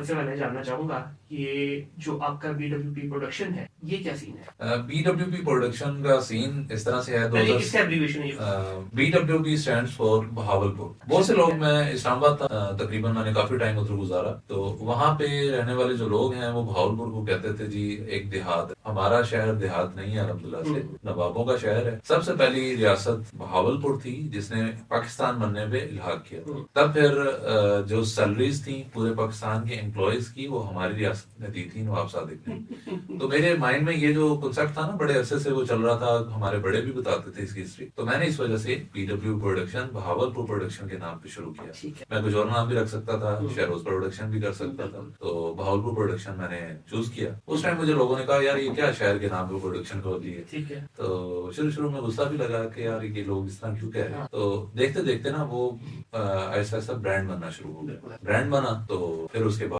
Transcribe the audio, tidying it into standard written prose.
सबसे पहले जानना चाहूंगा ये जो आपका BWP प्रोडक्शन है ये क्या सीन है? BWP प्रोडक्शन का सीन इस तरह से है पहले इसका एब्रीविएशन है ये। BWP stands for Bahawalpur. बहुत से लोग, मैं इस्लामाबाद था, तकरीबन मैंने काफी टाइम उधर गुजारा, तो वहाँ पे रहने वाले जो लोग हैं वो बहावलपुर को कहते थे जी एक देहात है। हमारा शहर देहात नहीं है, अल्हम्दुलिल्लाह से नवाबों का शहर है। सबसे पहली रियासत बहावलपुर थी जिसने पाकिस्तान बनने पे इल्हाक किया। तब फिर जो सैलरीज थी पूरे पाकिस्तान के एम्प्लॉयज की वो हमारी रियासत ने दी थी, नवाब सादिक ने। तो मेरे माइंड में ये जो कंसेप्ट था ना, बड़े अरसे से वो चल रहा था, हमारे बड़े भी बताते थे इसकी हिस्ट्री, तो मैंने इस वजह से BW प्रोडक्शन बहावलपुर प्रोडक्शन के नाम पे शुरू किया। मैं कुछ और नाम भी रख सकता था, शहरोज प्रोडक्शन भी कर सकता था, तो बहावलपुर प्रोडक्शन मैंने चूज किया। उस टाइम मुझे लोगों ने कहा यार ये क्या शहर के नाम पे प्रोडक्शन खोल दी है। तो शुरू में गुस्सा भी लगा कि यार ये लोग इस तरह क्यों कह रहे हैं। तो देखते देखते ना वो ऐसा ऐसा ब्रांड बनना शुरू हो गया। ब्रांड बना तो फिर उसके बाद